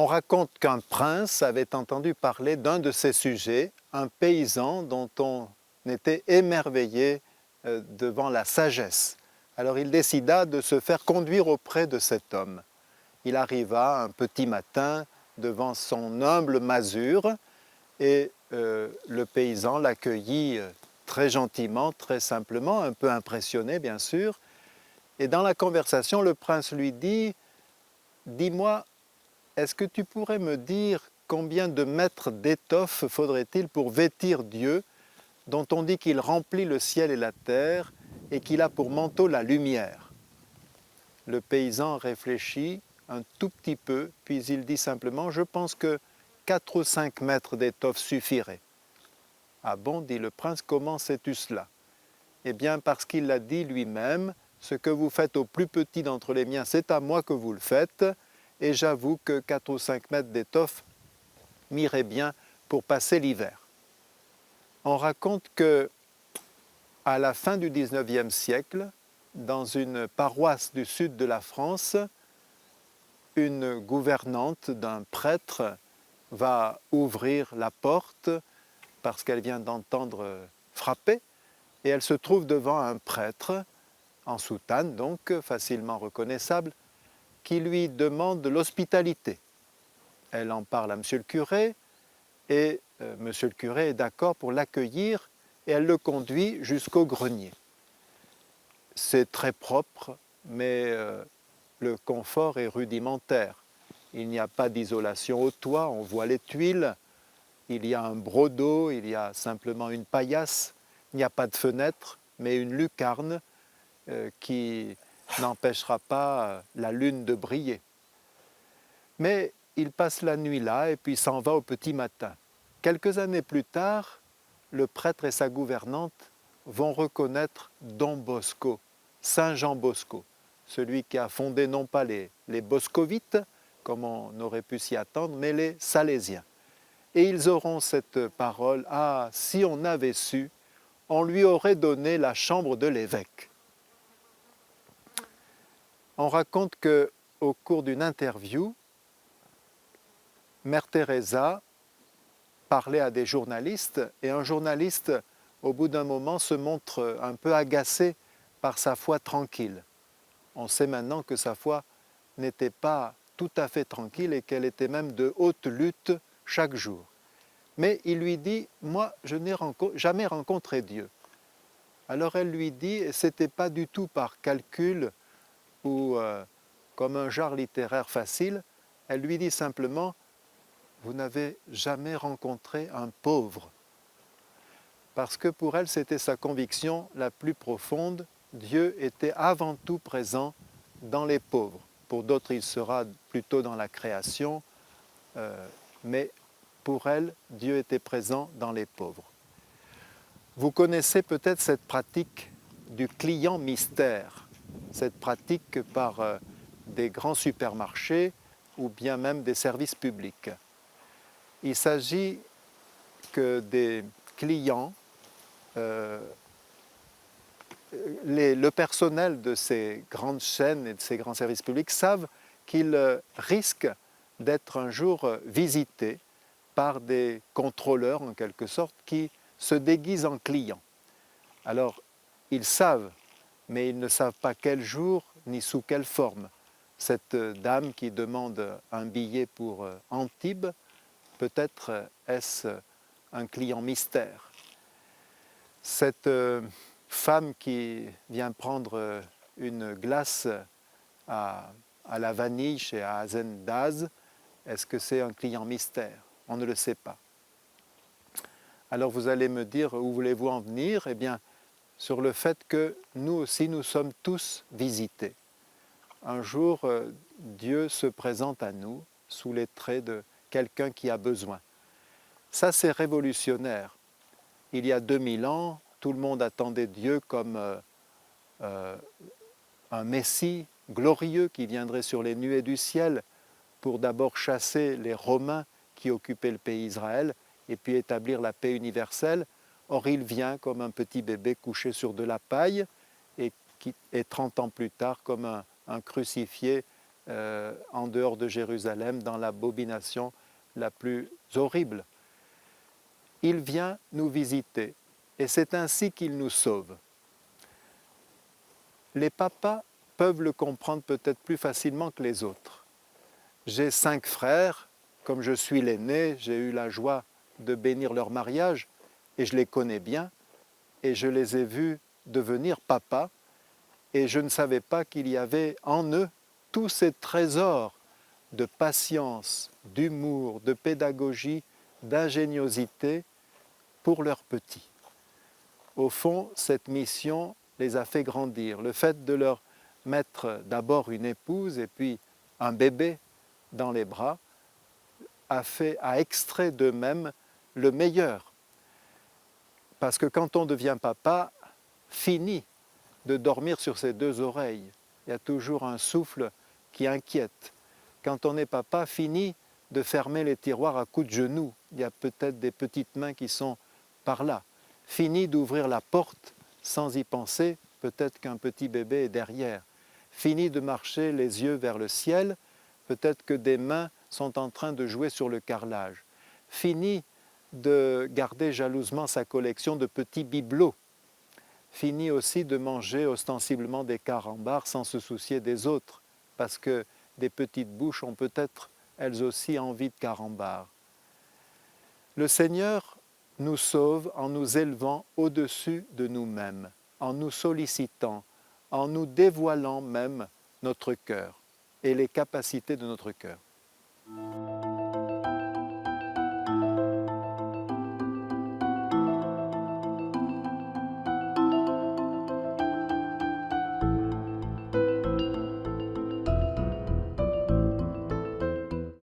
On raconte qu'un prince avait entendu parler d'un de ces sujets, un paysan dont on était émerveillé devant la sagesse. Alors il décida de se faire conduire auprès de cet homme. Il arriva un petit matin devant son humble masure et le paysan l'accueillit très gentiment, très simplement, un peu impressionné bien sûr. Et dans la conversation, le prince lui dit « Dis-moi, est-ce que tu pourrais me dire combien de mètres d'étoffe faudrait-il pour vêtir Dieu, dont on dit qu'il remplit le ciel et la terre et qu'il a pour manteau la lumière ?» Le paysan réfléchit un tout petit peu, puis il dit simplement « Je pense que 4 ou 5 mètres d'étoffe suffiraient. » « Ah bon, dit le prince, comment sais-tu cela? » Eh bien parce qu'il l'a dit lui-même, ce que vous faites au plus petit d'entre les miens, c'est à moi que vous le faites, et j'avoue que 4 ou 5 mètres d'étoffe m'irait bien pour passer l'hiver. On raconte que à la fin du XIXe siècle, dans une paroisse du sud de la France, une gouvernante d'un prêtre va ouvrir la porte parce qu'elle vient d'entendre frapper, et elle se trouve devant un prêtre, en soutane donc, facilement reconnaissable, qui lui demande l'hospitalité. Elle en parle à monsieur le curé, et monsieur le curé est d'accord pour l'accueillir, et elle le conduit jusqu'au grenier. C'est très propre, mais le confort est rudimentaire. Il n'y a pas d'isolation au toit, on voit les tuiles, il y a un brodeau, il y a simplement une paillasse, il n'y a pas de fenêtre, mais une lucarne qui n'empêchera pas la lune de briller. Mais il passe la nuit là et puis s'en va au petit matin. Quelques années plus tard, le prêtre et sa gouvernante vont reconnaître Don Bosco, Saint Jean Bosco, celui qui a fondé non pas les boscovites, comme on aurait pu s'y attendre, mais les salésiens. Et ils auront cette parole « Ah, si on avait su, on lui aurait donné la chambre de l'évêque. » On raconte qu'au cours d'une interview, Mère Teresa parlait à des journalistes et un journaliste, au bout d'un moment, se montre un peu agacé par sa foi tranquille. On sait maintenant que sa foi n'était pas tout à fait tranquille et qu'elle était même de haute lutte chaque jour. Mais il lui dit « Moi, je n'ai jamais rencontré Dieu. » Alors elle lui dit, et ce n'était pas du tout par calcul ou comme un genre littéraire facile, elle lui dit simplement « Vous n'avez jamais rencontré un pauvre. » Parce que pour elle, c'était sa conviction la plus profonde, Dieu était avant tout présent dans les pauvres. Pour d'autres, il sera plutôt dans la création, mais pour elle, Dieu était présent dans les pauvres. Vous connaissez peut-être cette pratique du client mystère, cette pratique par des grands supermarchés ou bien même des services publics. Il s'agit que des clients, le personnel de ces grandes chaînes et de ces grands services publics savent qu'ils risquent d'être un jour visités par des contrôleurs en quelque sorte qui se déguisent en clients. Alors, ils savent, mais ils ne savent pas quel jour ni sous quelle forme. Cette dame qui demande un billet pour Antibes, peut-être est-ce un client mystère. Cette femme qui vient prendre une glace à la vanille chez Hazen Dazs, est-ce que c'est un client mystère? On ne le sait pas. Alors vous allez me dire, où voulez-vous en venir? Eh bien, sur le fait que nous aussi, nous sommes tous visités. Un jour, Dieu se présente à nous sous les traits de quelqu'un qui a besoin. Ça, c'est révolutionnaire. Il y a 2000 ans, tout le monde attendait Dieu comme un Messie glorieux qui viendrait sur les nuées du ciel pour d'abord chasser les Romains qui occupaient le pays Israël et puis établir la paix universelle. Or, il vient comme un petit bébé couché sur de la paille et 30 ans plus tard comme un crucifié en dehors de Jérusalem, dans l'abomination la plus horrible. Il vient nous visiter et c'est ainsi qu'il nous sauve. Les papas peuvent le comprendre peut-être plus facilement que les autres. J'ai 5 frères, comme je suis l'aîné, j'ai eu la joie de bénir leur mariage et je les connais bien et je les ai vus devenir papas et je ne savais pas qu'il y avait en eux tous ces trésors de patience, d'humour, de pédagogie, d'ingéniosité pour leurs petits. Au fond, cette mission les a fait grandir. Le fait de leur mettre d'abord une épouse et puis un bébé dans les bras a extrait d'eux-mêmes le meilleur. Parce que quand on devient papa, fini de dormir sur ses 2 oreilles. Il y a toujours un souffle qui inquiète. Quand on est papa, fini de fermer les tiroirs à coups de genoux. Il y a peut-être des petites mains qui sont par là. Fini d'ouvrir la porte sans y penser, peut-être qu'un petit bébé est derrière. Fini de marcher les yeux vers le ciel, peut-être que des mains sont en train de jouer sur le carrelage. Fini de garder jalousement sa collection de petits bibelots. Fini aussi de manger ostensiblement des carambars sans se soucier des autres, parce que des petites bouches ont peut-être elles aussi envie de carambars. Le Seigneur nous sauve en nous élevant au-dessus de nous-mêmes, en nous sollicitant, en nous dévoilant même notre cœur et les capacités de notre cœur.